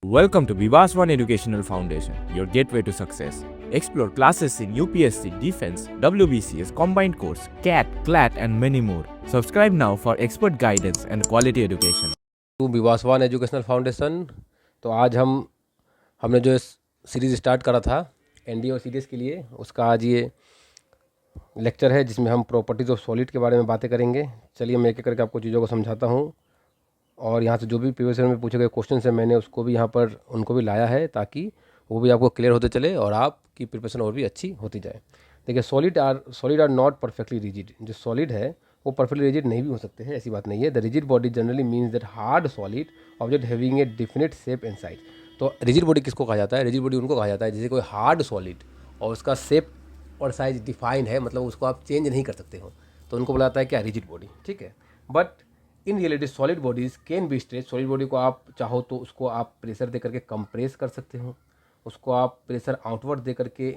Welcome to Vivaswan Educational Foundation, your gateway to success. Explore classes in UPSC, Defense, WBCS, Combined Course, CAT, CLAT, and many more. Subscribe now for expert guidance and quality education. To Vivasvan educational foundation. तो आज हमने जो series start करा था NDA और CDS के लिए, उसका आज ये लेक्चर है जिसमें हम प्रॉपर्टीज़ ऑफ सॉलिड के बारे में बातें करेंगे। चलिए मैं एक एक करके आपको चीज़ों को समझाता हूँ, और यहाँ से जो भी प्रीवियस ईयर में पूछे गए क्वेश्चन है मैंने उसको भी यहाँ पर उनको भी लाया है, ताकि वो भी आपको क्लियर होते चले और आपकी प्रिपरेशन और भी अच्छी होती जाए। देखिए, solid are not perfectly rigid. जो सॉलिड है वो परफेक्टली रिजिड नहीं भी हो सकते हैं, ऐसी बात नहीं है। The rigid body generally means that hard solid object having a definite shape and size. तो रिजिड बॉडी किसको कहा जाता है? रिजिड बॉडी उनको कहा जाता है जैसे कोई हार्ड सॉलिड और उसका शेप और साइज डिफाइंड है, मतलब उसको आप चेंज नहीं कर सकते हो, तो उनको बोला जाता है क्या? Rigid body. ठीक है। But in reality solid bodies can be stretch. Solid body को आप चाहो तो उसको आप प्रेशर दे करके कंप्रेस कर सकते हो, उसको आप प्रेशर आउटवर्ड दे करके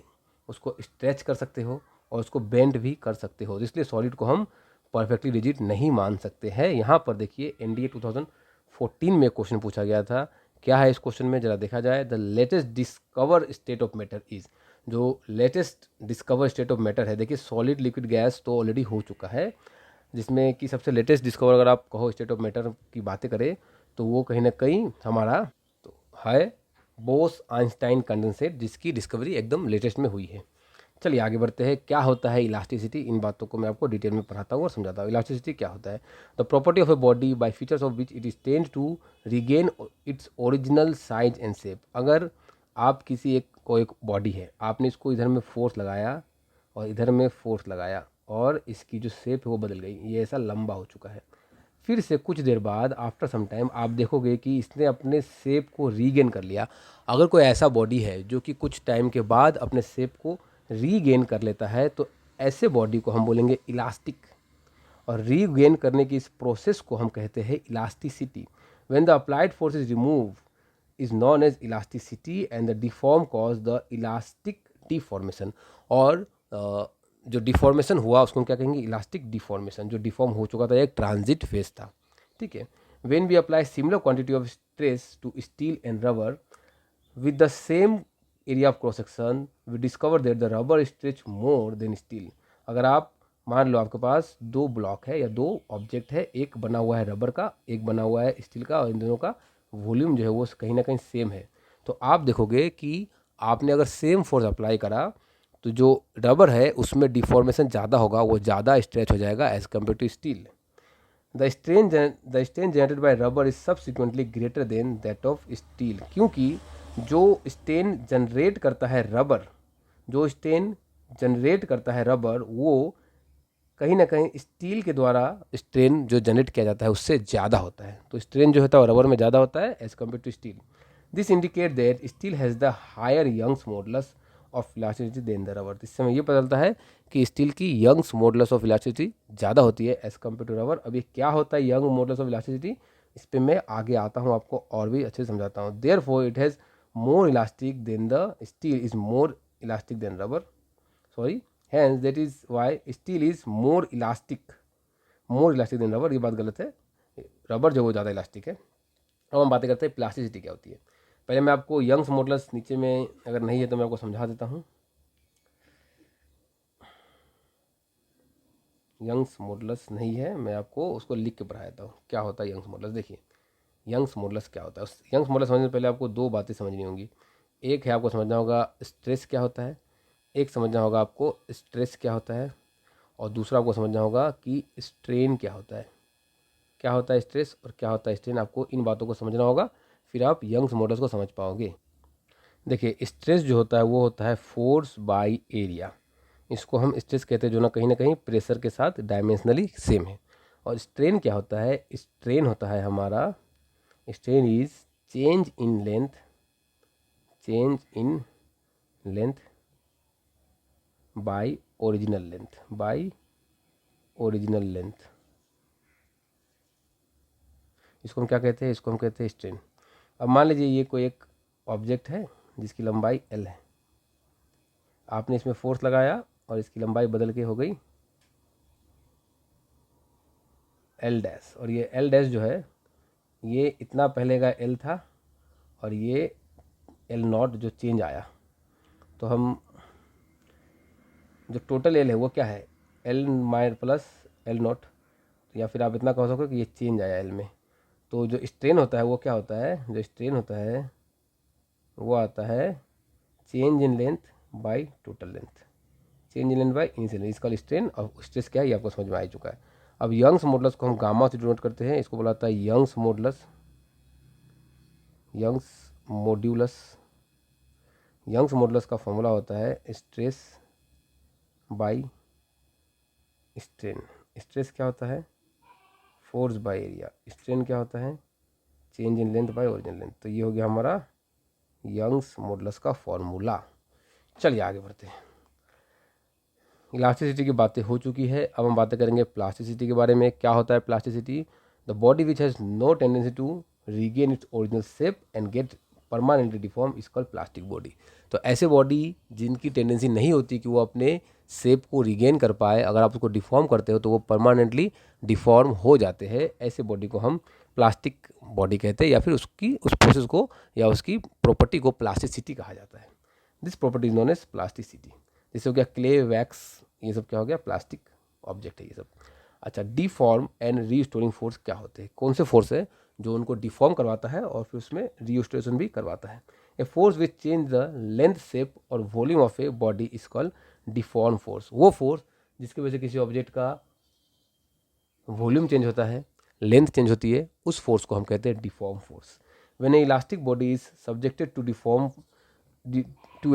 उसको स्ट्रेच कर सकते हो, और उसको बेंड भी कर सकते हो। इसलिए सॉलिड को हम परफेक्टली रिजिड नहीं मान सकते हैं। यहाँ पर देखिए एनडीए 2014 में क्वेश्चन पूछा गया था। क्या है इस क्वेश्चन में, जरा देखा जाए। The latest discover state of matter is. जो latest discover state of matter है, देखिए सॉलिड लिक्विड गैस तो ऑलरेडी हो चुका है, जिसमें कि सबसे लेटेस्ट डिस्कवर अगर आप कहो स्टेट ऑफ मैटर की बातें करें तो वो कहीं ना कहीं हमारा तो है बोस आइंस्टाइन कंडेंसेट, जिसकी डिस्कवरी एकदम लेटेस्ट में हुई है। चलिए आगे बढ़ते हैं। क्या होता है इलास्टिसिटी? इन बातों को मैं आपको डिटेल में पढ़ाता हूँ और समझाता हूँ। इलास्टिसिटी क्या होता है? The property of a body by features of which it is tend to regain its original size and shape. अगर आप किसी एक बॉडी है, आपने इसको इधर में फोर्स लगाया और इधर में फोर्स लगाया, और इसकी जो शेप है वो बदल गई, ये ऐसा लंबा हो चुका है। फिर से कुछ देर बाद आफ्टर सम टाइम आप देखोगे कि इसने अपने शेप को रीगेन कर लिया। अगर कोई ऐसा बॉडी है जो कि कुछ टाइम के बाद अपने शेप को रीगेन कर लेता है, तो ऐसे बॉडी को हम बोलेंगे इलास्टिक। और रीगेन करने की इस प्रोसेस को हम कहते हैं elasticity. When the applied force is remove is known as elasticity and the deform cause the elastic deformation. और जो डिफॉर्मेशन हुआ उसको हम क्या कहेंगे? Elastic deformation. जो डिफॉर्म हो चुका था एक ट्रांजिट फेज था। ठीक है। When we apply similar quantity of stress to steel and rubber with the same area of cross section we discover that the rubber stretch more than steel। अगर आप मान लो आपके पास दो ब्लॉक है या दो ऑब्जेक्ट है, एक बना हुआ है रबर का, एक बना हुआ है स्टील का, और इन दोनों का वॉल्यूम जो है वो कहीं ना कहीं सेम है, तो आप देखोगे कि आपने अगर सेम फोर्स अप्लाई करा तो जो रबर है उसमें डिफॉर्मेशन ज़्यादा होगा, वो ज़्यादा स्ट्रेच हो जाएगा as compare to steel. The strain generated by rubber is subsequently greater than that of steel. क्योंकि जो स्ट्रेन जनरेट करता है रबर, जो स्ट्रेन जनरेट करता है रबर, वो कहीं ना कहीं स्टील के द्वारा स्ट्रेन जो जनरेट किया जाता है उससे ज़्यादा होता है। तो स्ट्रेन जो होता है वो रबर में ज़्यादा होता है as compare to steel. This indicate that steel has the higher Young's modulus of elasticity than the rubber. इससे हमें ये पता चलता है कि स्टील की यंग्स मॉडुलस ऑफ इलास्टिसिटी ज़्यादा होती है एज कम्पेयर टू रबर। अब ये क्या होता है यंग मॉडुलस ऑफ इलास्टिसिटी, इस पर मैं आगे आता हूँ, आपको और भी अच्छे से समझाता हूँ। Therefore it has more elastic than the steel is more elastic than rubber, sorry, hence that is why steel is more elastic than rubber। ये बात गलत है, रबर जो वो ज़्यादा इलास्टिक है। अब हम बातें करते हैं प्लास्टिसिटी क्या होती है। पहले मैं आपको यंग्स मॉडुलस नीचे में अगर नहीं है तो मैं आपको समझा देता हूँ। यंग्स मॉडुलस नहीं है, मैं आपको उसको लिख के पढ़ा देता हूँ क्या होता है यंग्स मॉडुलस। देखिए यंग्स मॉडुलस क्या होता है। उस यंग्स मॉडुलस समझने से पहले आपको दो बातें समझनी होंगी। एक है आपको समझना होगा स्ट्रेस क्या होता है, एक समझना होगा आपको स्ट्रेस क्या होता है, और दूसरा आपको समझना होगा कि स्ट्रेन क्या होता है। क्या होता है स्ट्रेस और क्या होता है स्ट्रेन, आपको इन बातों को समझना होगा, फिर आप यंग्स मॉडुलस को समझ पाओगे। देखिए स्ट्रेस जो होता है वो होता है फोर्स बाय एरिया। इसको हम स्ट्रेस कहते हैं, जो ना कहीं प्रेशर के साथ डायमेंशनली सेम है। और स्ट्रेन क्या होता है? स्ट्रेन होता है हमारा, strain is change in length bye original length. इसको हम क्या कहते हैं? इसको हम कहते हैं स्ट्रेन। अब मान लीजिए ये कोई एक ऑब्जेक्ट है जिसकी लंबाई एल है, आपने इसमें फोर्स लगाया और इसकी लंबाई बदल के हो गई एल डैश, और ये एल डैश जो है ये इतना पहले का एल था और ये एल नॉट जो चेंज आया, तो हम जो टोटल एल है वो क्या है, L minus plus L not, या फिर आप इतना कह सको कि ये चेंज आया एल में। तो जो स्ट्रेन होता है वो क्या होता है, जो स्ट्रेन होता है वो आता है change in length by total length, change in length by initial length, इसका स्ट्रेन और स्ट्रेस क्या है ये आपको समझ में आ ही चुका है। अब यंग्स मॉडुलस को हम गामा से डिनोट करते हैं, इसको बोला जाता है Young's modulus, Young's modulus. Young's modulus का फॉर्मूला होता है स्ट्रेस बाय स्ट्रेन। स्ट्रेस क्या होता है, फोर्स बाय एरिया। स्ट्रेन क्या होता है, change in length bye original length. तो ये हो गया हमारा यंग्स मॉडुलस का फॉर्मूला। चलिए आगे बढ़ते हैं। इलास्टिसिटी की बातें हो चुकी है, अब हम बातें करेंगे प्लास्टिसिटी के बारे में। क्या होता है plasticity, the body which has no tendency to regain its original shape and get permanently deform is called plastic body. तो ऐसे बॉडी जिनकी टेंडेंसी नहीं होती कि वो अपने शेप को रिगेन कर पाए, अगर आप उसको डिफॉर्म करते हो तो वो परमानेंटली डिफॉर्म हो जाते हैं, ऐसे बॉडी को हम प्लास्टिक बॉडी कहते हैं, या फिर उसकी उस प्रोसेस को या उसकी प्रॉपर्टी को प्लास्टिसिटी कहा जाता है। This property is known as plasticity. जैसे हो गया क्ले, वैक्स, ये सब क्या हो गया, प्लास्टिक ऑब्जेक्ट है ये सब। अच्छा, डिफॉर्म एंड रीस्टोरिंग फोर्स क्या होते हैं, कौन से फोर्स है जो उनको डिफॉर्म करवाता है और फिर उसमें रीस्टोरेशन भी करवाता है। A force which change the length, shape और volume of a body is called deform force. वो फोर्स जिसकी वजह से किसी ऑब्जेक्ट का वॉल्यूम चेंज होता है, लेंथ चेंज होती है, उस फोर्स को हम कहते हैं deform force. When a elastic body is subjected to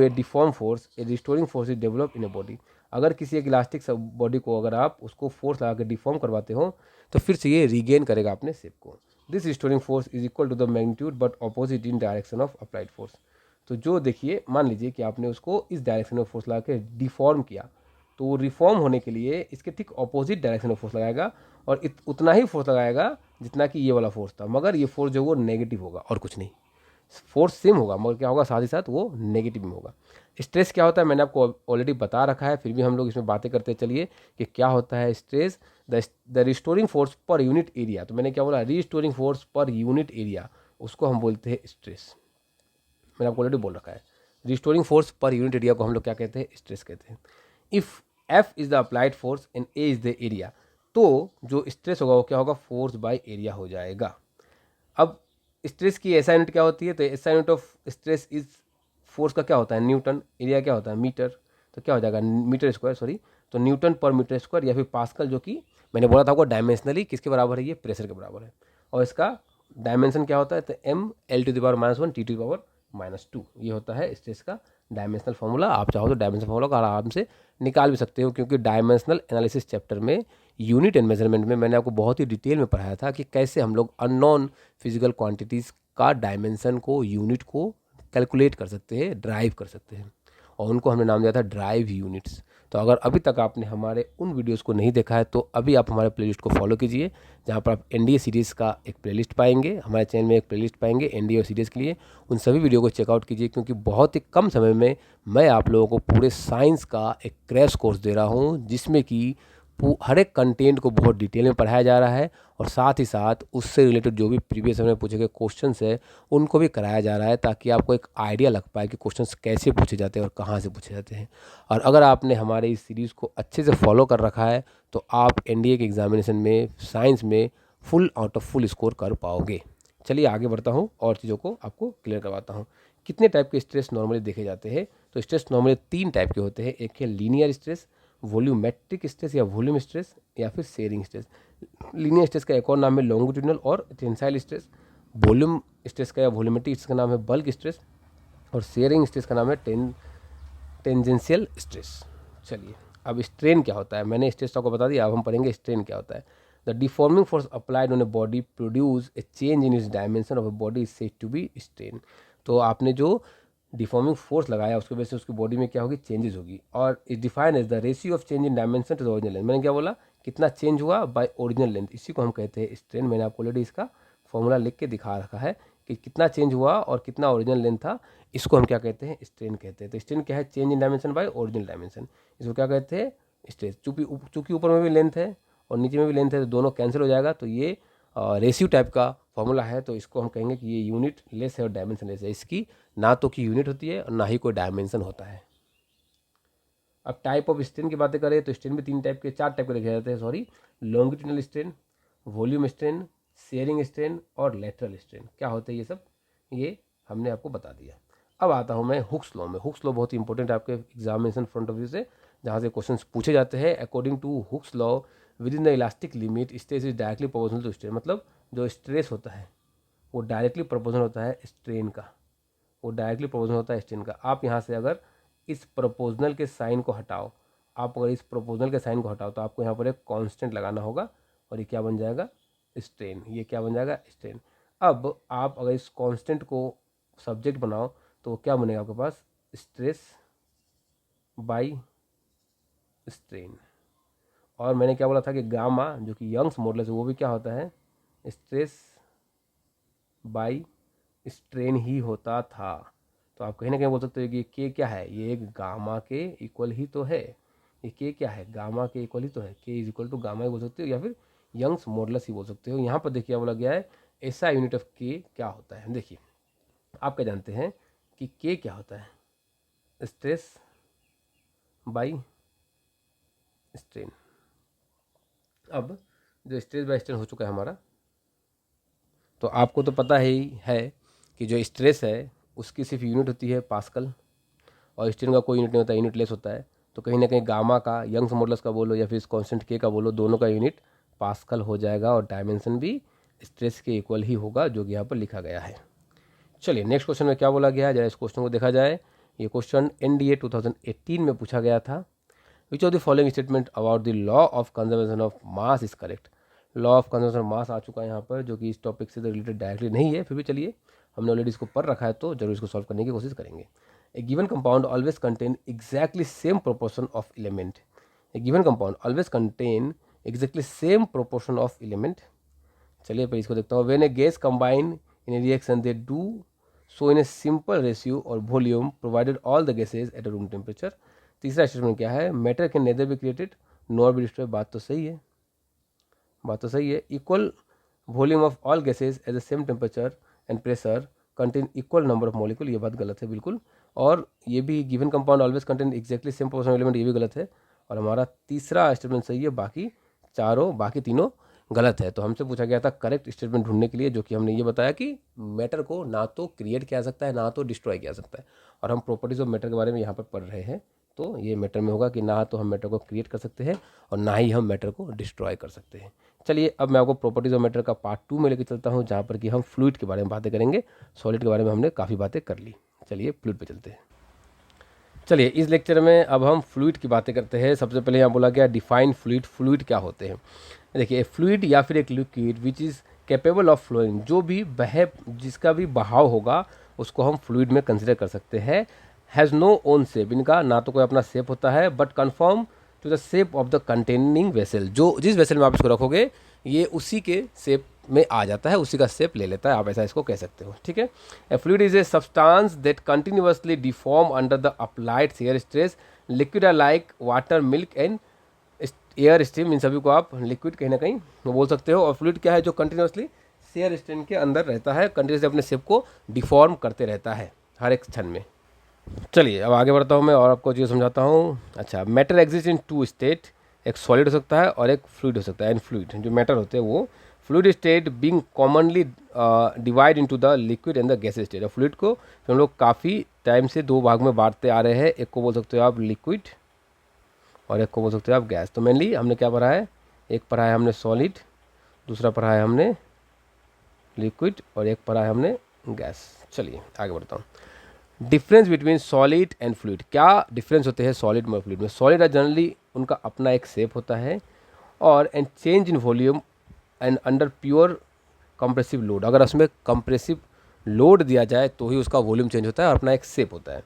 a deform force, a restoring force is develop in a body. अगर किसी एक इलास्टिक बॉडी को अगर आप उसको फोर्स लगा के डिफॉर्म करवाते हो तो फिर से ये रीगेन करेगा अपने शेप को। This restoring force is equal to the magnitude but opposite in direction of applied force. तो जो देखिए, मान लीजिए कि आपने उसको इस डायरेक्शन में फोर्स लगा के डिफॉर्म किया, तो वो रिफॉर्म होने के लिए इसके ठीक ऑपोजिट डायरेक्शन में फोर्स लगाएगा और उतना ही फोर्स लगाएगा जितना कि ये वाला फोर्स था, मगर ये फोर्स जो वो नेगेटिव होगा और कुछ नहीं। फोर्स सेम होगा मगर क्या होगा, साथ ही साथ वो नेगेटिव में होगा। स्ट्रेस क्या होता है मैंने आपको ऑलरेडी बता रखा है, फिर भी हम लोग इसमें बातें करते चलिए कि क्या होता है stress. The restoring force per unit area, तो मैंने क्या बोला, restoring force per unit area, उसको हम बोलते हैं स्ट्रेस। मैंने आपको ऑलरेडी बोल रखा है, restoring force per unit area को हम लोग क्या कहते हैं, स्ट्रेस कहते हैं। If F is the applied force and A is the area, तो जो स्ट्रेस होगा वो क्या होगा, फोर्स बाय एरिया हो जाएगा। अब स्ट्रेस की एसआई यूनिट क्या होती है, तो SI unit of stress is, force का क्या होता है न्यूटन, एरिया क्या होता है मीटर, तो क्या हो जाएगा मीटर स्क्वायर, सॉरी, तो न्यूटन पर मीटर स्क्वायर या फिर पास्कल, जो कि मैंने बोला था आपको डायमेंशनली किसके बराबर है, ये प्रेशर के बराबर है। और इसका डायमेंशन क्या होता है, तो M L to the power -1 T to the power -2, ये होता है स्ट्रेस का डायमेंशनल फार्मूला। आप चाहो तो डायमेंशनल फार्मूला को आराम से निकाल भी सकते हो, क्योंकि डायमेंशनल एनालिसिस चैप्टर में यूनिट एंड मेजरमेंट में मैंने आपको बहुत ही डिटेल में पढ़ाया था कि कैसे हम लोग अननोन फिजिकल क्वांटिटीज़ का डायमेंशन को, यूनिट को कैलकुलेट कर सकते हैं, ड्राइव कर सकते हैं, और उनको हमने नाम दिया था ड्राइव यूनिट्स। तो अगर अभी तक आपने हमारे उन वीडियोस को नहीं देखा है तो अभी आप हमारे प्लेलिस्ट को फॉलो कीजिए, जहाँ पर आप एनडीए सीरीज़ का एक प्लेलिस्ट पाएंगे, हमारे चैनल में एक प्लेलिस्ट पाएंगे एनडीए सीरीज़ के लिए। उन सभी वीडियो को चेकआउट कीजिए, क्योंकि बहुत ही कम समय में मैं आप लोगों को पूरे साइंस का एक क्रैश कोर्स दे रहा हूँ, जिसमें कि हर एक कंटेंट को बहुत डिटेल में पढ़ाया जा रहा है, और साथ ही साथ उससे रिलेटेड जो भी प्रीवियस में पूछे गए क्वेश्चंस है उनको भी कराया जा रहा है, ताकि आपको एक आइडिया लग पाए कि क्वेश्चंस कैसे पूछे जाते हैं और कहाँ से पूछे जाते हैं। और अगर आपने हमारे इस सीरीज़ को अच्छे से फॉलो कर रखा है तो आप एनडीए के एग्जामिनेशन में साइंस में full out of full score कर पाओगे। चलिए आगे बढ़ता हूँ और चीज़ों को आपको क्लियर करवाता हूँ। कितने टाइप के स्ट्रेस नॉर्मली देखे जाते हैं, तो स्ट्रेस नॉर्मली 3 टाइप के होते हैं। एक है लीनियर स्ट्रेस, वॉल्यूमेट्रिक स्ट्रेस या वॉल्यूम स्ट्रेस, या फिर शेयरिंग स्ट्रेस। लीनियर स्ट्रेस का एक और नाम है लॉन्गिट्यूडिनल और टेंसाइल स्ट्रेस। वॉल्यूम स्ट्रेस का या वॉल्यूमेट्रिक स्ट्रेस का नाम है बल्क स्ट्रेस, और शेयरिंग स्ट्रेस का नाम है टेंजेंशियल स्ट्रेस। चलिए, अब स्ट्रेन क्या होता है, मैंने स्ट्रेस आपको बता दिया, अब हम पढ़ेंगे स्ट्रेन क्या होता है। The deforming force applied on a body produce a change in its dimension of a body is said to be strain. तो आपने जो डिफॉर्मिंग फोर्स लगाया उसकी वजह से उसकी बॉडी में क्या होगी, चेंजेस होगी, और is define as the ratio of change in dimension to the original length. मैंने क्या बोला, कितना चेंज हुआ बाय ओरिजिनल लेंथ, इसी को हम कहते हैं स्ट्रेन। मैंने आपको ऑलरेडी इसका फॉर्मूला लिख के दिखा रखा है कि कितना चेंज हुआ और कितना ओरिजिनल लेंथ था, इसको हम क्या कहते हैं, स्ट्रेन कहते हैं। तो स्ट्रेन क्या है, change in dimension by original dimension, इसको क्या कहते हैं, स्ट्रेस। चूंकि ऊपर में भी लेंथ है और नीचे में भी लेंथ है, तो दोनों कैंसिल हो जाएगा, तो ये रेशियो टाइप का फॉर्मूला है, तो इसको हम कहेंगे कि ये यूनिट लेस है और डायमेंशन लेस है। इसकी ना तो की यूनिट होती है और ना ही कोई डायमेंशन होता है। अब टाइप ऑफ स्ट्रेन की बातें करें तो स्ट्रेन भी चार टाइप के देखे जाते हैं, sorry. Longitudinal strain, volume strain, sharing strain और लेटरल स्ट्रेन। क्या होते हैं ये सब, ये हमने आपको बता दिया। अब आता हूँ मैं हुक्स लॉ में। हुक्स लॉ बहुत ही इंपॉर्टेंट है आपके एग्जामिनेशन फ्रंट ऑफ व्यू से, जहाँ से क्वेश्चंस पूछे जाते हैं। According to Hooke's law, within the elastic limit stress is directly proportional to strain. मतलब जो स्ट्रेस होता है वो डायरेक्टली प्रोपोर्शनल होता है स्ट्रेन का, वो डायरेक्टली प्रोपोर्शनल होता है स्ट्रेन का। आप यहाँ से अगर इस प्रोपोर्शनल के साइन को हटाओ, आप अगर इस प्रोपोर्शनल के साइन को हटाओ तो आपको यहाँ पर एक कांस्टेंट लगाना होगा और ये क्या बन जाएगा, स्ट्रेन। ये क्या बन जाएगा, स्ट्रेन। अब आप अगर इस कांस्टेंट को सब्जेक्ट बनाओ तो क्या बनेगा आपके पास, स्ट्रेस बाई स्ट्रेन। और मैंने क्या बोला था कि गामा जो कि यंग्स मॉडुलस है वो भी क्या होता है, स्ट्रेस बाई स्ट्रेन ही होता था। तो आप कहीं ना कहीं बोल सकते हो कि के क्या है, ये एक गामा के इक्वल ही तो है। ये के क्या है, गामा के इक्वल ही तो है। के इज इक्वल टू गामा ही बोल सकते हो या फिर यंग्स मॉडुलस ही बोल सकते हो। यहाँ पर देखिए क्या बोला गया है, ऐसा यूनिट ऑफ के क्या होता है। देखिए आप क्या जानते हैं कि के क्या होता है, स्ट्रेस बाई स्ट्रेन। अब जो स्ट्रेस बाई स्ट्रेन हो चुका है हमारा, तो आपको तो पता ही है कि जो स्ट्रेस है उसकी सिर्फ यूनिट होती है पास्कल और स्ट्रेन का कोई यूनिट नहीं होता, यूनिट लेस होता है। तो कहीं ना कहीं गामा का, यंग्स मॉडुलस का बोलो या फिर इस कांस्टेंट के का बोलो, दोनों का यूनिट पास्कल हो जाएगा और डायमेंशन भी स्ट्रेस के इक्वल ही होगा, जो कि यहाँ पर लिखा गया है। चलिए नेक्स्ट क्वेश्चन में क्या बोला गया है, जरा इस क्वेश्चन को देखा जाए। ये क्वेश्चन NDA 2018 में पूछा गया था। Which of the following statement about the law of conservation of mass is correct. Law of conservation of mass आ चुका है यहाँ पर, जो कि इस टॉपिक से रिलेटेड डायरेक्टली नहीं है, फिर भी चलिए हमने ऑलरेडी इसको पढ़ रखा है तो जरूर इसको सॉल्व करने की कोशिश करेंगे। A given compound always contain exactly same proportion of element. A given compound always contain exactly same proportion of element. चलिए पर इसको देखता हूँ। When a gas combine in a reaction they do so in a simple ratio और volume provided all the gases at a room temperature. तीसरा statement क्या है, matter can neither be created nor be destroyed. बात तो सही है, बात तो सही है। Equal volume of all gases at the same temperature and pressure contain equal number of molecule, ये बात गलत है बिल्कुल। और ये भी given compound always contain exactly same proportion element, ये भी गलत है। और हमारा तीसरा स्टेटमेंट सही है, बाकी तीनों गलत है। तो हमसे पूछा गया था करेक्ट स्टेटमेंट ढूंढने के लिए, जो कि हमने ये बताया कि मैटर को ना तो क्रिएट किया जा सकता है ना तो डिस्ट्रॉय किया जा सकता है। और हम प्रॉपर्टीज ऑफ मैटर के बारे में यहाँ पर पढ़ रहे हैं, तो ये मैटर में होगा कि ना तो हम मैटर को क्रिएट कर सकते हैं और ना ही हम मैटर को डिस्ट्रॉय कर सकते हैं। चलिए अब मैं आपको प्रॉपर्टीज ऑफ मैटर का पार्ट 2 में लेकर चलता हूँ, जहाँ पर कि हम फ्लूइड के बारे में बातें करेंगे। सॉलिड के बारे में हमने काफ़ी बातें कर ली, चलिए फ्लूइड पे चलते हैं। चलिए इस लेक्चर में अब हम फ्लूइड की बातें करते हैं। सबसे पहले यहाँ बोला गया डिफाइन फ्लूइड। फ्लूइड क्या होते हैं, देखिए फ्लूइड या फिर एक liquid which is capable of flowing, जो भी बहे, जिसका भी बहाव होगा उसको हम फ्लूइड में कंसिडर कर सकते हैं। हैज़ नो ओन शेप, इनका ना तो कोई अपना शेप होता है, but conform to the shape of the containing vessel. जो जिस वेसल में आप इसको रखोगे ये उसी के शेप में आ जाता है, उसी का शेप ले लेता है, आप ऐसा इसको कह सकते हो, ठीक है। A fluid is a substance that continuously deform under the applied shear stress. Liquid are like water, milk and air stream, इन सभी को आप लिक्विड कहीं ना कहीं बोल सकते हो। और फ्लूइड क्या है, जो कंटिन्यूअसली शेयर स्ट्रेन के अंदर रहता है, कंटिन्यूअसली अपने शेप को डिफॉर्म करते रहता है हर एक क्षण में। चलिए अब आगे बढ़ता हूँ मैं और आपको चीज़ समझाता हूँ। अच्छा, मैटर एग्जिस्ट इन 2 स्टेट, एक सॉलिड हो सकता है और एक फ्लूइड हो सकता है। एंड फ्लूइड जो मैटर होते हैं वो fluid state being commonly divide into the liquid and the gas state. और फ्लूइड को हम लोग काफ़ी टाइम से 2 भाग में बांटते आ रहे हैं, एक को बोल सकते हो आप लिक्विड और एक को बोल सकते हो आप गैस। तो मेनली हमने क्या पढ़ा है, एक पढ़ा है हमने सॉलिड, दूसरा पढ़ा है हमने लिक्विड और एक पढ़ा है हमने गैस। चलिए आगे बढ़ता हूँ। Difference between solid and fluid, क्या डिफरेंस होते हैं सॉलिड में फ्लूइड में। सॉलिड जनरली उनका अपना एक शेप होता है और and change in volume and under pure compressive load. अगर उसमें कंप्रेसिव लोड दिया जाए तो ही उसका वॉल्यूम चेंज होता है और अपना एक शेप होता है।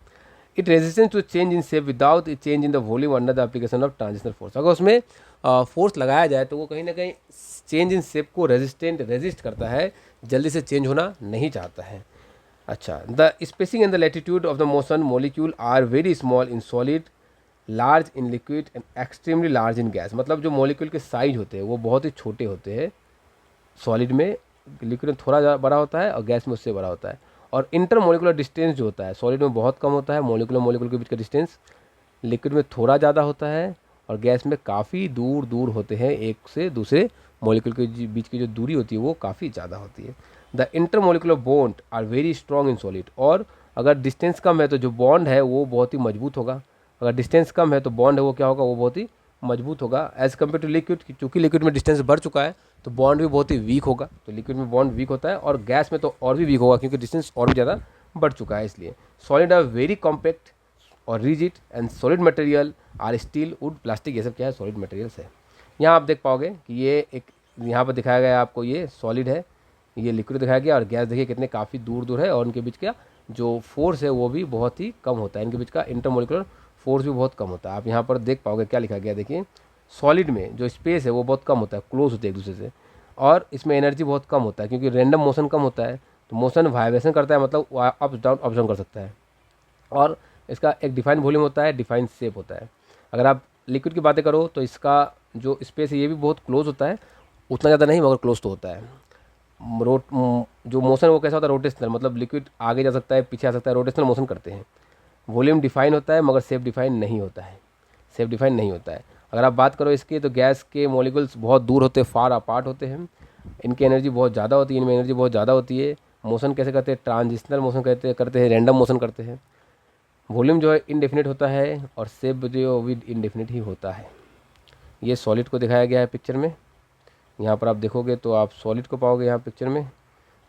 It resistance to change in shape without a change in the volume under the application of transitional force. अगर उसमें फोर्स लगाया जाए तो वो कहीं ना कहीं चेंज इन शेप को रेजिस्ट करता है, जल्दी से चेंज होना नहीं चाहता है। अच्छा, the spacing and the latitude of the motion molecule are very small in solid, large in liquid and extremely large in gas. मतलब जो मॉलिक्यूल के साइज होते हैं वो बहुत ही छोटे होते हैं सॉलिड में, लिक्विड में थोड़ा बड़ा होता है और गैस में उससे बड़ा होता है। और इंटरमोलिकुलर डिस्टेंस जो होता है सॉलिड में बहुत कम होता है, मोलिकुलर मोलिकुलर के बीच का डिस्टेंस लिक्विड में थोड़ा ज़्यादा होता है और गैस में काफ़ी दूर दूर होते हैं, एक से दूसरे मोलिकुल के बीच की जो दूरी होती है वो काफ़ी ज़्यादा होती है। The intermolecular bond are very strong in solid, और अगर डिस्टेंस कम है तो जो बॉन्ड है वो बहुत ही मजबूत होगा, अगर डिस्टेंस कम है तो बॉन्ड है वो क्या होगा, वो बहुत ही मजबूत होगा एज़ कम्पेयर टू लिक्विड। चूँकि लिक्विड में डिस्टेंस बढ़ चुका है तो बॉन्ड भी बहुत ही वीक होगा, तो लिक्विड में बॉन्ड वीक होता है और गैस में तो और भी वीक होगा क्योंकि डिस्टेंस और भी ज़्यादा बढ़ चुका है। इसलिए सॉलिड आर वेरी कॉम्पैक्ट और rigid and solid material are steel, wood, plastic, ये सब क्या है, सॉलिड मटेरियल्स है। यहाँ आप देख पाओगे कि ये एक यहाँ पर दिखाया गया है आपको, ये सॉलिड है, ये लिक्विड दिखाया गया, और गैस देखिए कितने काफ़ी दूर दूर है और उनके बीच का जो फोर्स है वो भी बहुत ही कम होता है, इनके बीच का इंटरमोलिकुलर फोर्स भी बहुत कम होता है। आप यहाँ पर देख पाओगे क्या लिखा गया, देखिए सॉलिड में जो स्पेस है वो बहुत कम होता है, क्लोज होते हैं एक दूसरे से, और इसमें एनर्जी बहुत कम होता है क्योंकि रैंडम मोशन कम होता है, तो मोशन वाइब्रेशन करता है, मतलब अप डाउन कर सकता है। और इसका एक डिफाइंड वॉल्यूम होता है, डिफाइंड शेप होता है। अगर आप लिक्विड की बातें करो तो इसका जो स्पेस है ये भी बहुत क्लोज होता है, उतना ज़्यादा नहीं मगर क्लोज तो होता है। जो मोशन वो कैसा होता है, रोटेशनल, मतलब लिक्विड आगे जा सकता है, पीछे आ सकता है, रोटेशनल मोशन करते हैं। वॉल्यूम डिफाइन होता है मगर शेप डिफाइन नहीं होता है, शेप डिफाइन नहीं होता है। अगर आप बात करो इसकी तो गैस के मॉलिक्यूल्स बहुत दूर होते हैं, फार अपार्ट होते हैं, इनकी एनर्जी बहुत ज़्यादा होती है, इनमें एनर्जी बहुत ज़्यादा होती है। मोशन कैसे करते हैं, ट्रांजिशनल मोशन करते हैं, रैंडम मोशन करते हैं। वॉल्यूम जो है इनडेफिनिट होता है और शेप जो भी इनडेफिनिट ही होता है। ये सॉलिड को दिखाया गया है पिक्चर में, यहाँ पर आप देखोगे तो आप सॉलिड को पाओगे यहाँ पिक्चर में,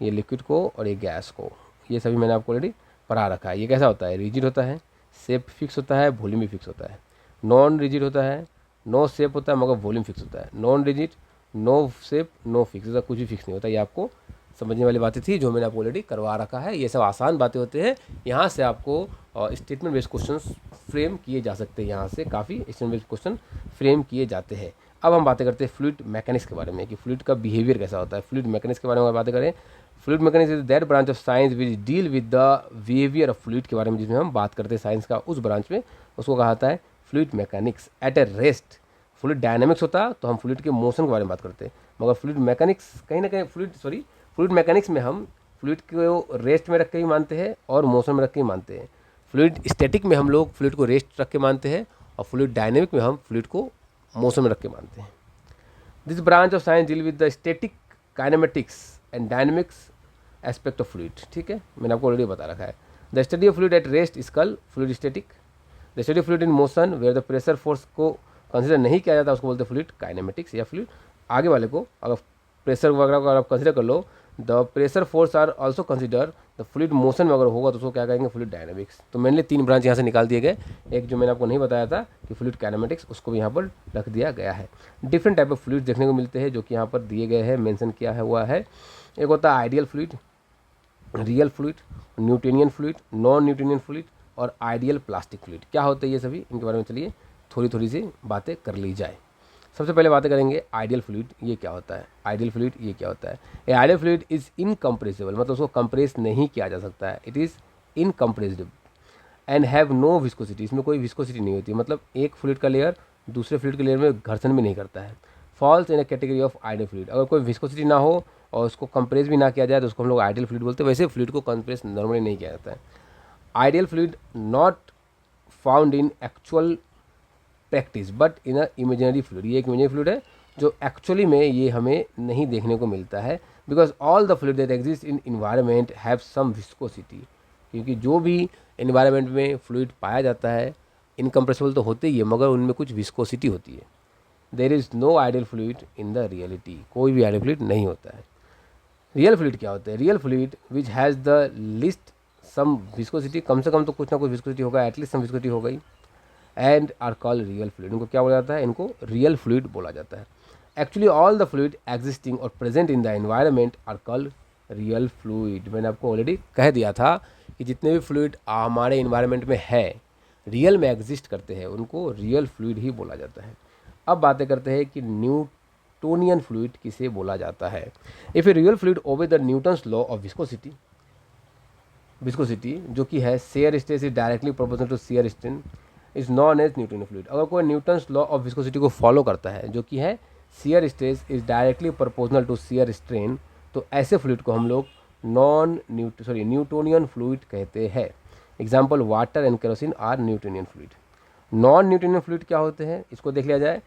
ये लिक्विड को और ये गैस को, ये सभी मैंने आपको ऑलरेडी पढ़ा रखा है। ये कैसा होता है, रिजिड होता है, शेप फिक्स होता है, वॉल्यूम भी फिक्स होता है। नॉन रिजिड होता है, नो शेप होता है मगर वॉल्यूम फिक्स होता है। Non rigid, no shape, no fix, ऐसा कुछ भी फिक्स नहीं होता। ये आपको समझने वाली बातें थी जो मैंने आपको ऑलरेडी करवा रखा है। ये सब आसान बातें होते हैं, यहाँ से आपको स्टेटमेंट बेस्ड क्वेश्चन फ्रेम किए जा सकते हैं, यहाँ से काफ़ी स्टेटमेंट बेस्ड क्वेश्चन फ्रेम किए जाते हैं। अब हम बातें करते हैं फ्लूइड मैकेनिक्स के बारे में कि फ्लूइड का बिहेवियर कैसा होता है। फ्लूइड मैकेनिक्स के बारे में अगर बातें करें, fluid mechanics is that branch of science which deal with the behaviour of fluid के बारे में जिसमें हम बात करते हैं साइंस का उस ब्रांच में, उसको कहा जाता है फ्लूइड मैकेनिक्स। एट ए रेस्ट फ्लूइड डायनामिक्स होता तो हम फ्लूइड के मोशन के बारे में बात करते हैं, मगर फ्लूइड मैकेनिक्स कहीं ना कहीं फ्लूइड मैकेनिक्स में हम फ्लूइड को रेस्ट में रख के ही मानते हैं और मोशन में रख के ही मानते हैं। फ्लूइड स्टैटिक में हम लोग फ्लूइड को रेस्ट रख के मानते हैं और फ्लूइड डायनेमिक में हम फ्लूइड को मोशन में रख के मानते हैं। This branch of science deal with the static, kinematics and dynamics aspect of fluid. ठीक है, मैंने आपको ऑलरेडी बता रखा है। The study of fluid at rest is called fluid static. The study of fluid in motion where the pressure force को consider नहीं किया जाता उसको बोलते हैं फ्लूइड काइनेमेटिक्स या फ्लूइड। आगे वाले को अगर प्रेशर वगैरह को अगर आप कंसिडर कर लो, the pressure force are also consider the fluid motion में अगर होगा तो उसको क्या कहेंगे, फ्लूइड डायनेमिक्स। तो मेनली 3 ब्रांच यहाँ से निकाल दिए गए। एक जो मैंने आपको नहीं बताया था कि फ्लूइड काइनेमेटिक्स, उसको भी यहाँ पर रख दिया गया है। डिफरेंट टाइप ऑफ फ्लूइड देखने को मिलते हैं जो कि यहाँ पर दिए गए हैं, मेंशन किया है हुआ है। एक होता है ideal fluid, real fluid, Newtonian fluid, non Newtonian fluid और आइडियल प्लास्टिक फ्लूइड। क्या होते हैं ये सभी, इनके बारे में चलिए थोड़ी सी बातें कर ली जाए। सबसे पहले बातें करेंगे आइडियल फ्लूइड, ये क्या होता है। आइडियल फ्लूइड ये क्या होता है, a ideal fluid is incompressible, मतलब उसको कंप्रेस नहीं किया जा सकता है। It is incompressible and have no viscosity, इसमें कोई विस्कोसिटी नहीं होती, मतलब एक फ्लूइड का लेयर दूसरे फ्लूइड के लेयर में घर्षण भी नहीं करता है। Falls in A category of ideal fluid, अगर कोई विस्कोसिटी ना हो और उसको कंप्रेस भी ना किया जाए तो उसको हम लोग आइडियल फ्लूइड बोलते हैं। वैसे फ्लूइड को कंप्रेस नॉर्मली नहीं किया जाता है। Ideal fluid not found in actual practice but in a imaginary fluid, ये एक इमेजिनरी फ्लूइड है जो एक्चुअली में ये हमें नहीं देखने को मिलता है। Because all the fluid that exist in environment have some viscosity, क्योंकि जो भी इन्वायरमेंट में फ्लूइड पाया जाता है इनकम्प्रेसिबल तो होते ही है मगर उनमें कुछ विस्कोसिटी होती है। There is no ideal fluid in the reality, कोई भी आइडियल फ्लूइड नहीं होता है। रियल फ्लूइड क्या होता है, real fluid which has the least some viscosity, कम से कम तो कुछ ना कुछ विस्कोसिटी होगा, एटलीस्ट सम विस्कोसिटी हो गई, and are called real fluid. इनको क्या बोला जाता है, इनको रियल फ्लूइड बोला जाता है। Actually all the fluid existing और present in the environment are called real fluid. मैंने आपको ऑलरेडी कह दिया था कि जितने भी फ्लूइड हमारे इन्वायरमेंट में है, रियल में एग्जिस्ट करते हैं, उनको रियल फ्लूइड ही बोला जाता है। अब बातें करते हैं कि न्यूटोनियन फ्लूइड किसे बोला जाता है। If a real fluid obey the Newton's law of viscosity, viscosity जो कि है shear stress is directly proportional to shear strain is known as Newtonian fluid. अगर कोई न्यूटन्स लॉ ऑफ विस्कोसिटी को फॉलो करता है जो कि है shear stress is directly proportional to shear strain, तो ऐसे फ्लूइड को हम लोग न्यूटोनियन फ्लूइड कहते हैं। Example water and kerosene are Newtonian fluid. Non Newtonian fluid क्या होते हैं, इसको देख लिया जाए।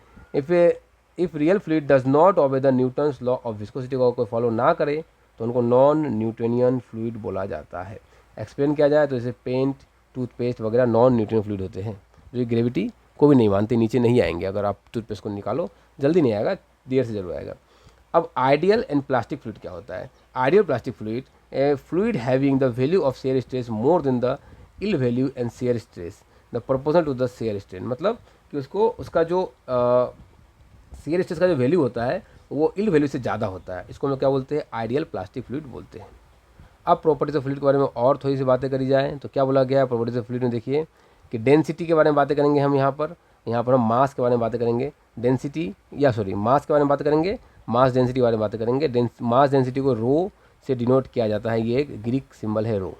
If real fluid does not obey the Newton's law of viscosity को कोई फॉलो ना करे तो उनको नॉन न्यूटोनियन फ्लूइड बोला जाता है। एक्सप्लेन किया जाए तो जैसे पेंट, टूथपेस्ट वगैरह नॉन न्यूटोनियन फ्लूइड होते हैं, जो ग्रेविटी को भी नहीं मानते, नीचे नहीं आएंगे। अगर आप टूथपेस्ट को निकालो जल्दी नहीं आएगा, देर से जरूर आएगा। अब आइडियल एंड प्लास्टिक फ्लूइड क्या होता है। Ideal plastic fluid, a fluid having the value of shear stress more than the yield value and shear stress the proportional to the shear strain. मतलब कि उसका जो शेयर स्ट्रेस का जो value होता है वो इल वैल्यू से ज़्यादा होता है, इसको हम लोग क्या बोलते हैं, आइडियल प्लास्टिक फ्लूइड बोलते हैं। अब प्रॉपर्टीज ऑफ फ्लूइड के बारे में और थोड़ी सी बातें करी जाए तो क्या बोला गया है प्रॉपर्टीज ऑफ फ्लूइड में। देखिए कि डेंसिटी के बारे में बातें करेंगे हम यहाँ पर हम मास के बारे में बातें करेंगे, मास के बारे में बात करेंगे, मास डेंसिटी के बारे में बात करेंगे। मास डेंसिटी को रो से डिनोट किया जाता है, ये एक ग्रीक सिंबल है रो।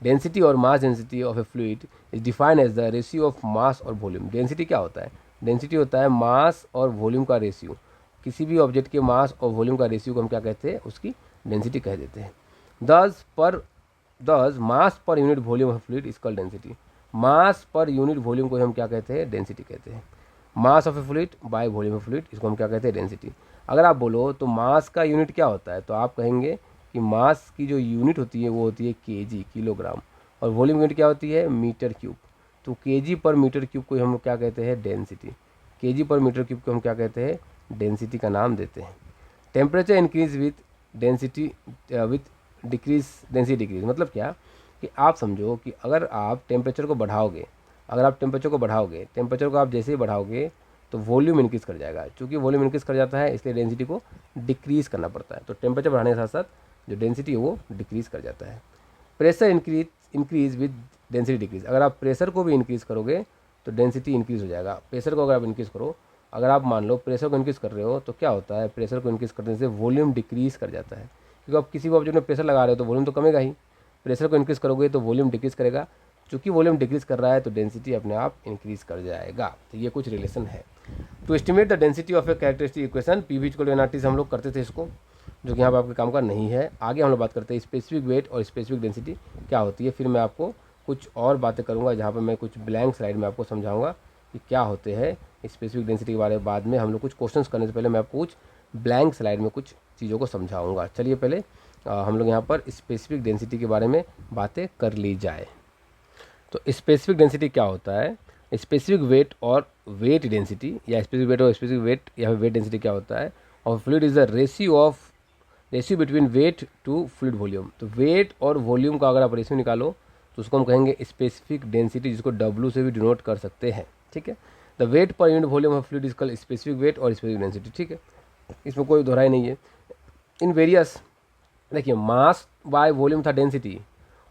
डेंसिटी और mass density of a fluid is defined as the ratio of mass और वॉल्यूम। डेंसिटी क्या होता है, डेंसिटी होता है मास और वॉल्यूम का रेशियो। किसी भी ऑब्जेक्ट के मास और वॉल्यूम का रेशियो को हम क्या कहते हैं, उसकी डेंसिटी कह देते हैं। Thus mass per unit volume of fluid is called density. Mass per unit volume को हम क्या कहते हैं, डेंसिटी कहते हैं। Mass of a fluid by volume of fluid, इसको हम क्या कहते हैं, डेंसिटी। अगर आप बोलो तो मास का यूनिट क्या होता है, तो आप कहेंगे कि मास की जो यूनिट होती है वो होती है केजी, किलोग्राम, और वॉल्यूम यूनिट क्या होती है, मीटर क्यूब। तो केजी पर मीटर क्यूब को हम क्या कहते हैं, डेंसिटी। केजी पर मीटर क्यूब को हम क्या कहते हैं, डेंसिटी का नाम देते हैं। Temperature increase with density decrease, density decrease. मतलब क्या कि आप समझो कि अगर आप टेम्परेचर को बढ़ाओगे, टेम्परेचर को आप जैसे ही बढ़ाओगे तो वॉल्यूम इंक्रीज़ कर जाएगा। चूँकि वॉल्यूम इंक्रीज़ कर जाता है इसलिए डेंसिटी को डिक्रीज़ करना पड़ता है। तो टेम्परेचर बढ़ाने के साथ साथ जो डेंसिटी है वो डिक्रीज़ कर जाता है। Pressure increase with density decrease. अगर आप प्रेशर को भी इंक्रीज़ करोगे तो डेंसिटी इंक्रीज़ हो जाएगा। प्रेशर को अगर आप इंक्रीज़ करो, अगर आप मान लो प्रेशर को इंक्रीज़ कर रहे हो तो क्या होता है, प्रेशर को इंक्रीज़ करने से वॉल्यूम डिक्रीज़ कर जाता है। क्योंकि आप किसी भी ऑब्जेक्ट में प्रेशर लगा रहे हो तो वॉल्यूम तो कमेगा ही, प्रेशर को इंक्रीज़ करोगे तो वॉल्यूम डिक्रीज़ करेगा। चूँकि वॉल्यूम डिक्रीज़ कर रहा है तो डेंसिटी अपने आप इंक्रीज़ कर जाएगा। तो ये कुछ रिलेशन है। To estimate the density of a characteristic equation, P equal to NRT से हम लोग करते थे इसको, जो कि यहाँ पर आपके काम का नहीं है। आगे हम लोग बात करते हैं स्पेसिफिक वेट और स्पेसिफिक डेंसिटी क्या होती है। फिर मैं आपको कुछ और बातें करूँगा जहाँ पर मैं कुछ ब्लैंक स्लाइड में आपको समझाऊँगा कि क्या होते हैं स्पेसिफिक डेंसिटी के बारे में। बाद में हम लोग कुछ क्वेश्चंस करने से पहले मैं आपको कुछ ब्लैंक स्लाइड में कुछ चीज़ों को समझाऊँगा। चलिए पहले हम लोग यहाँ पर स्पेसिफिक डेंसिटी के बारे में बातें कर ली जाए। तो स्पेसिफिक डेंसिटी क्या होता है, स्पेसिफिक वेट और वेट डेंसिटी, या स्पेसिफिक वेट और स्पेसिफिक वेट या फिर वेट डेंसिटी क्या होता है। और fluid is the ratio between weight to fluid volume. तो वेट और वॉल्यूम का अगर आप रेशियो निकालो तो उसको हम कहेंगे स्पेसिफिक डेंसिटी, जिसको W से भी डिनोट कर सकते हैं। ठीक है, the weight per unit volume of fluid is called specific weight और स्पेसिफिक डेंसिटी। ठीक है, इसमें कोई दोहराई नहीं है। इन वेरियस, देखिए मास बाय वॉल्यूम था डेंसिटी,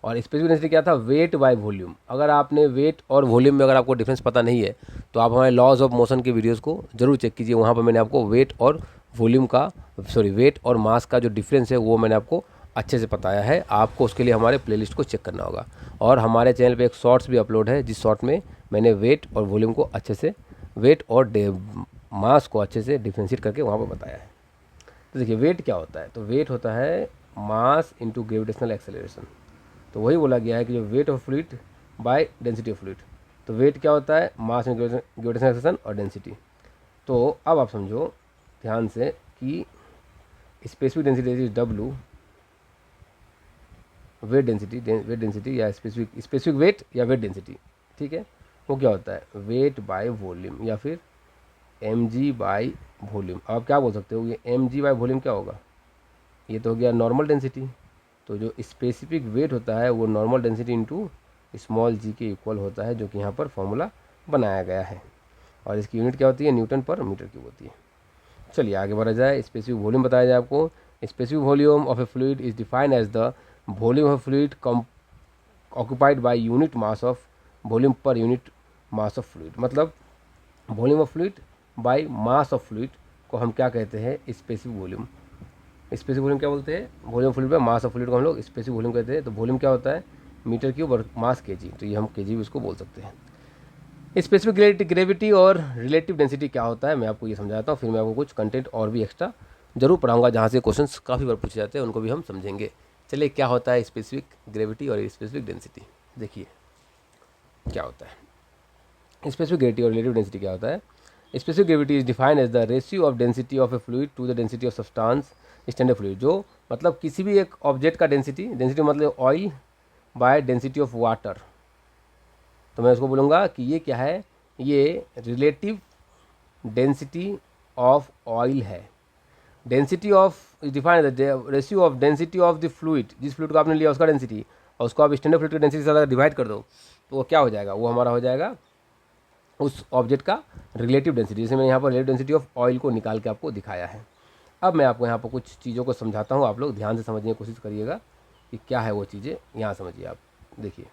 और स्पेसिफिक डेंसिटी क्या था, वेट बाय वॉल्यूम। अगर आपने वेट और वॉल्यूम में अगर आपको डिफरेंस पता नहीं है तो आप हमारे लॉज ऑफ मोशन के वीडियोस को जरूर चेक कीजिए। वहाँ पर मैंने आपको वेट और वॉल्यूम का वेट और मास का जो डिफरेंस है वो मैंने आपको अच्छे से बताया है। आपको उसके लिए हमारे प्लेलिस्ट को चेक करना होगा। और हमारे चैनल पे एक शॉर्ट्स भी अपलोड है, जिस शॉर्ट में मैंने वेट और वॉल्यूम को अच्छे से, वेट और मास को अच्छे से डिफ्रेंशिएट करके वहाँ पर बताया है। तो देखिए वेट क्या होता है, तो वेट होता है मास इंटू ग्रेविटेशनल एक्सेलरेशन। तो वही बोला गया है कि जो weight of fluid bye density of fluid. तो वेट क्या होता है, मास इंटू ग्रेविटेशनल एक्सेलरेशन और डेंसिटी। तो अब आप समझो ध्यान से कि specific density is W, wait density या स्पेसिफिक वेट या वेट डेंसिटी। ठीक है, वो क्या होता है, वेट बाय वॉल्यूम या फिर mg बाय वॉल्यूम। आप क्या बोल सकते हो, ये mg बाय वॉल्यूम क्या होगा, ये तो हो गया नॉर्मल डेंसिटी। तो जो स्पेसिफिक वेट होता है वो normal density into small g के इक्वल होता है, जो कि यहाँ पर फॉर्मूला बनाया गया है। और इसकी यूनिट क्या होती है, न्यूटन पर मीटर क्यूब होती है। चलिए आगे बढ़ा जाए, स्पेसिफिक वॉल्यूम बताया जाए आपको। Specific volume of a fluid is defined as the volume of fluid occupied by unit mass of volume per unit mass of fluid. मतलब volume of fluid by mass of fluid को हम क्या कहते हैं, specific volume. Specific volume क्या बोलते हैं, volume of fluid by mass of fluid को हम लोग स्पेसिफिक वॉल्यूम कहते हैं। तो वॉल्यूम क्या होता है, मीटर क्यूब और मास kg, तो ये हम kg भी उसको बोल सकते हैं। स्पेसिफिक ग्रेविटी और रिलेटिव डेंसिटी क्या होता है मैं आपको ये समझाता हूँ, फिर मैं आपको कुछ कंटेंट और भी एक्स्ट्रा ज़रूर पढ़ाऊँगा, जहाँ से क्वेश्चंस काफ़ी बार पूछे जाते हैं उनको भी हम समझेंगे। चलिए, क्या होता है स्पेसिफिक ग्रेविटी और स्पेसिफिक डेंसिटी, देखिए क्या होता है। स्पेसिफिक ग्रेविटी और रिलेटिव डेंसिटी क्या होता है। Specific gravity is defined as the ratio of density of a fluid to the density of substance standard fluid, जो मतलब किसी भी एक ऑब्जेक्ट का डेंसिटी मतलब oil by density of water. तो मैं उसको बोलूँगा कि ये क्या है, ये रिलेटिव डेंसिटी ऑफ ऑयल है। Density of is defined the ratio of density of the fluid, जिस फ्लूइड को आपने लिया उसका डेंसिटी, और उसको आप स्टैंडर्ड फ्लूइड की डेंसिटी से अगर डिवाइड कर दो तो वो क्या हो जाएगा, वो हमारा हो जाएगा उस ऑब्जेक्ट का रिलेटिव डेंसिटी। जैसे मैं यहाँ पर रिलेटिव डेंसिटी ऑफ ऑयल को निकाल के आपको दिखाया है। अब मैं आपको यहाँ पर कुछ चीज़ों को समझाता हूँ, आप लोग ध्यान से समझने की कोशिश करिएगा कि क्या है वो चीज़ें। यहाँ समझिए आप, देखिए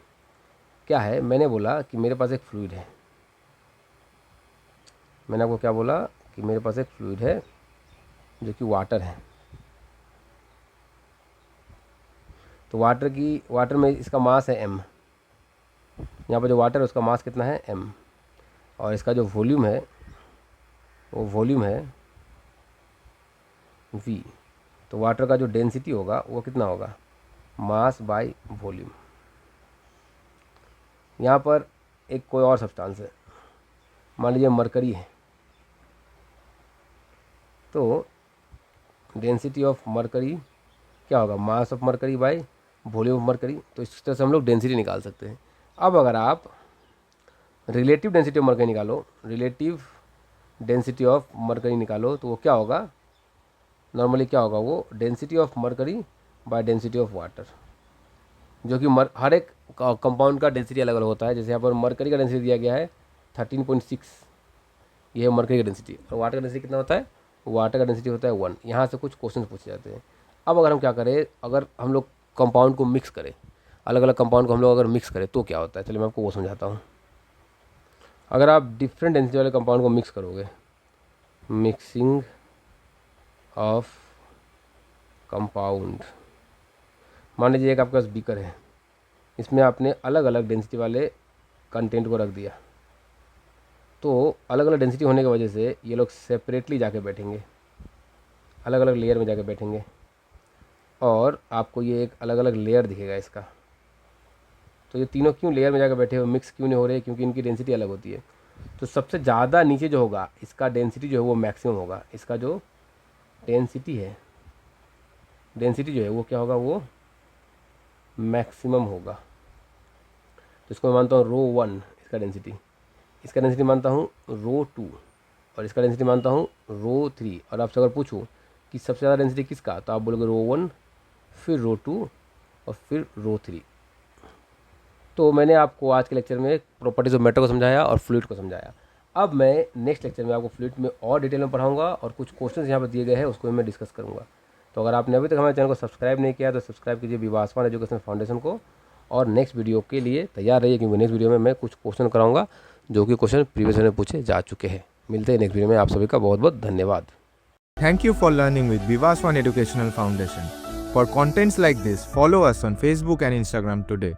क्या है। मैंने बोला कि मेरे पास एक फ्लूइड है, मैंने आपको क्या बोला कि मेरे पास एक फ्लूइड है जो कि वाटर है। तो वाटर में इसका मास है m, यहाँ पर जो वाटर है उसका मास कितना है m, और इसका जो वॉल्यूम है वो वॉल्यूम है v। तो वाटर का जो डेंसिटी होगा वो कितना होगा, मास बाय वॉल्यूम। यहाँ पर एक कोई और सब्सटेंस है, मान लीजिए मरकरी है, तो डेंसिटी ऑफ मरकरी क्या होगा, mass of mercury by volume of mercury. तो इस तरह से हम लोग डेंसिटी निकाल सकते हैं। अब अगर आप रिलेटिव डेंसिटी ऑफ मरकरी निकालो, रिलेटिव डेंसिटी ऑफ मरकरी निकालो, तो वो क्या होगा, नॉर्मली क्या होगा, वो density of mercury bye density of water, जो कि हर एक कंपाउंड का डेंसिटी अलग अलग होता है। जैसे यहाँ पर मरकरी का डेंसिटी दिया गया है 13.6, ये है मरकरी का डेंसिटी। और वाटर का डेंसिटी कितना होता है, वाटर का डेंसिटी होता है 1। यहाँ से कुछ क्वेश्चन पूछे जाते हैं। अब अगर हम क्या करें, अगर हम लोग कंपाउंड को मिक्स करें, अलग अलग कंपाउंड को हम लोग अगर मिक्स करें तो क्या होता है, चलिए मैं आपको वो समझाता हूँ। अगर आप डिफरेंट डेंसिटी वाले कंपाउंड को मिक्स करोगे, मिक्सिंग ऑफ कंपाउंड, मान लीजिए एक आपके पास बीकर है, इसमें आपने अलग अलग डेंसिटी वाले कंटेंट को रख दिया, तो अलग अलग डेंसिटी होने की वजह से ये लोग सेपरेटली जाके बैठेंगे, अलग अलग लेयर में जाके बैठेंगे, और आपको ये एक अलग अलग लेयर दिखेगा इसका। तो ये तीनों क्यों लेयर में जाकर बैठे हुए, मिक्स क्यों नहीं हो रहे, क्योंकि इनकी डेंसिटी अलग होती है। तो सबसे ज़्यादा नीचे जो होगा इसका डेंसिटी जो है वो मैक्सिमम होगा, इसका जो डेंसिटी है, डेंसिटी जो है वो क्या होगा, वो मैक्सिमम होगा। तो इसको मैं मानता हूँ रो 1 इसका डेंसिटी, इसका डेंसिटी मानता हूँ रो 2, और इसका डेंसिटी मानता हूँ रो 3। और आपसे अगर पूछूँ कि सबसे ज़्यादा डेंसिटी किसका, तो आप बोलोगे रो 1, फिर रो 2 और फिर रो 3। तो मैंने आपको आज के लेक्चर में प्रॉपर्टीज ऑफ मैटर को समझाया और फ्लूइड को समझाया। अब मैं नेक्स्ट लेक्चर में आपको फ्लूइड में और डिटेल में पढ़ाऊंगा, और कुछ क्वेश्चंस यहाँ पर दिए गए हैं उसको भी मैं डिस्कस करूँगा। तो अगर आपने अभी तक हमारे चैनल को सब्सक्राइब नहीं किया तो सब्सक्राइब कीजिए विवासवान एजुकेशन फाउंडेशन को, और नेक्स्ट वीडियो के लिए तैयार रहिए, क्योंकि नेक्स्ट वीडियो में मैं कुछ क्वेश्चन कराऊंगा जो कि क्वेश्चन प्रीवियस में पूछे जा चुके हैं। मिलते हैं नेक्स्ट वीडियो में, आप सभी का बहुत बहुत धन्यवाद। Thank you for learning with Vivas One Educational Foundation. For contents like this, follow us on Facebook and Instagram today.